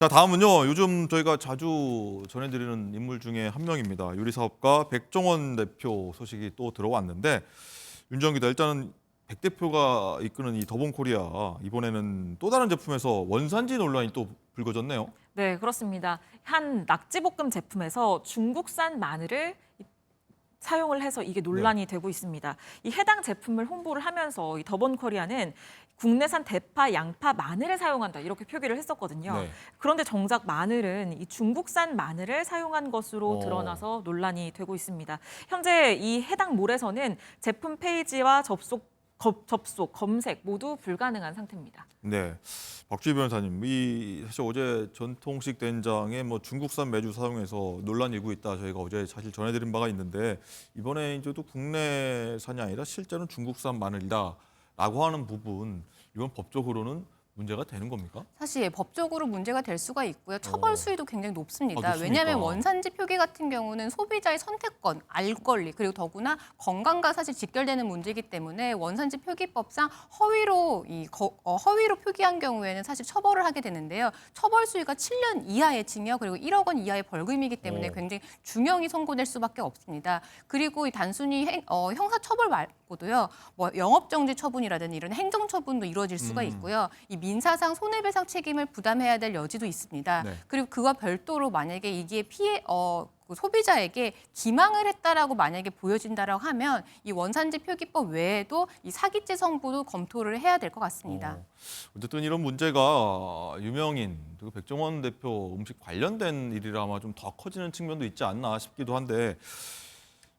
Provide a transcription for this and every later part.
자, 다음은요. 요즘 저희가 자주 전해드리는 인물 중에 한 명입니다. 요리사업가 백종원 대표 소식이 또 들어왔는데, 윤정 기자, 일단은 백 대표가 이끄는 이 더본코리아, 이번에는 또 다른 제품에서 원산지 논란이 또 불거졌네요. 네, 그렇습니다. 한 낙지볶음 제품에서 중국산 마늘을 사용을 해서 이게 논란이 되고 있습니다. 이 해당 제품을 홍보를 하면서 이 더본코리아는 국내산 대파, 양파, 마늘을 사용한다 이렇게 표기를 했었거든요. 네. 그런데 정작 마늘은 이 중국산 마늘을 사용한 것으로 어. 드러나서 논란이 되고 있습니다. 현재 이 해당 몰에서는 제품 페이지와 접속, 검색 모두 불가능한 상태입니다. 네. 박주희 변호사님, 이 사실 어제 전통식 된장에 뭐 중국산 매주 사용해서 논란이 일고 있다. 저희가 어제 사실 전해드린 바가 있는데, 이번에 이제 또 국내산이 아니라 실제로는 중국산 마늘이다라고 하는 부분, 이건 법적으로는 문제가 되는 겁니까? 사실 법적으로 문제가 될 수가 있고요. 처벌 수위도 굉장히 높습니다. 높습니까? 왜냐하면 원산지 표기 같은 경우는 소비자의 선택권, 알 권리, 그리고 더구나 건강과 사실 직결되는 문제이기 때문에 원산지 표기법상 허위로 표기한 경우에는 사실 처벌을 하게 되는데요. 처벌 수위가 7년 이하의 징역 그리고 1억 원 이하의 벌금이기 때문에 굉장히 중형이 선고될 수밖에 없습니다. 그리고 이 단순히 형사처벌 말고도요. 뭐 영업정지 처분이라든지 이런 행정처분도 이루어질 수가 있고요. 이 민사상 손해배상 책임을 부담해야 될 여지도 있습니다. 네. 그리고 그와 별도로 만약에 이게 그 소비자에게 기망을 했다라고 만약에 보여진다라고 하면 이 원산지 표기법 외에도 이 사기죄 성부도 검토를 해야 될 것 같습니다. 어쨌든 이런 문제가 유명인 그리고 백종원 대표 음식 관련된 일이라 아마 좀 더 커지는 측면도 있지 않나 싶기도 한데,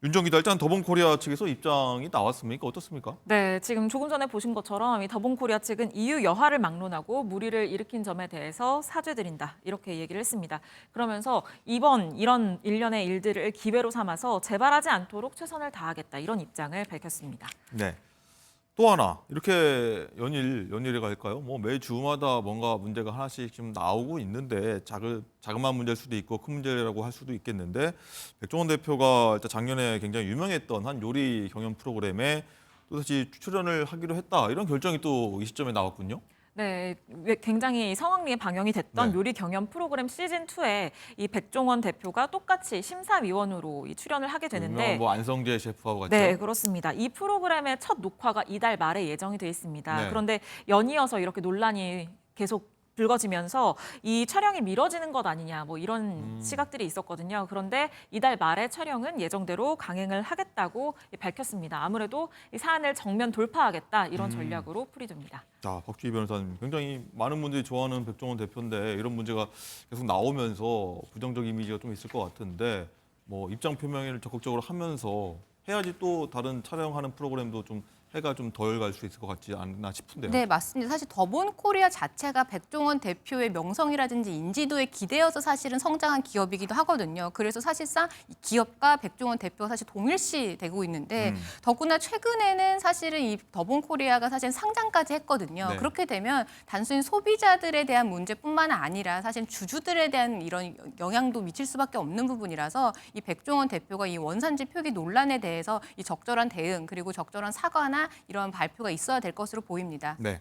윤정 기자, 일단 더본코리아 측에서 입장이 나왔습니까? 어떻습니까? 네, 지금 조금 전에 보신 것처럼 이 더본코리아 측은 이유 여하를 막론하고 물의를 일으킨 점에 대해서 사죄드린다 이렇게 얘기를 했습니다. 그러면서 이번 이런 일련의 일들을 기회로 삼아서 재발하지 않도록 최선을 다하겠다 이런 입장을 밝혔습니다. 네. 또 하나 이렇게 연일에 갈까요? 뭐 매주마다 뭔가 문제가 하나씩 지금 나오고 있는데 자그마한 문제일 수도 있고 큰 문제라고 할 수도 있겠는데, 백종원 대표가 일단 작년에 굉장히 유명했던 한 요리 경연 프로그램에 또다시 출연을 하기로 했다, 이런 결정이 또 이 시점에 나왔군요. 네, 굉장히 상황리에 방영이 됐던 네. 요리 경연 프로그램 시즌 2에 이 백종원 대표가 똑같이 심사위원으로 출연을 하게 되는데, 유명한 뭐 안성재 셰프하고 같죠. 네, 그렇습니다. 이 프로그램의 첫 녹화가 이달 말에 예정이 돼 있습니다. 네. 그런데 연이어서 이렇게 논란이 계속 불거지면서 이 촬영이 미뤄지는 것 아니냐 뭐 이런 시각들이 있었거든요. 그런데 이달 말에 촬영은 예정대로 강행을 하겠다고 밝혔습니다. 아무래도 이 사안을 정면 돌파하겠다 이런 전략으로 풀이됩니다. 자, 박주희 변호사님, 굉장히 많은 분들이 좋아하는 백종원 대표인데 이런 문제가 계속 나오면서 부정적 이미지가 좀 있을 것 같은데, 뭐 입장 표명을 적극적으로 하면서 해야지 또 다른 촬영하는 프로그램도 좀 해가 좀 덜 갈 수 있을 것 같지 않나 싶은데요. 네, 맞습니다. 사실 더본코리아 자체가 백종원 대표의 명성이라든지 인지도에 기대어서 사실은 성장한 기업이기도 하거든요. 그래서 사실상 이 기업과 백종원 대표가 사실 동일시 되고 있는데, 더구나 최근에는 사실은 이 더본코리아가 사실 상장까지 했거든요. 네. 그렇게 되면 단순히 소비자들에 대한 문제뿐만 아니라 사실 주주들에 대한 이런 영향도 미칠 수밖에 없는 부분이라서 이 백종원 대표가 이 원산지 표기 논란에 대해서 이 적절한 대응 그리고 적절한 사과나 이런 발표가 있어야 될 것으로 보입니다. 네.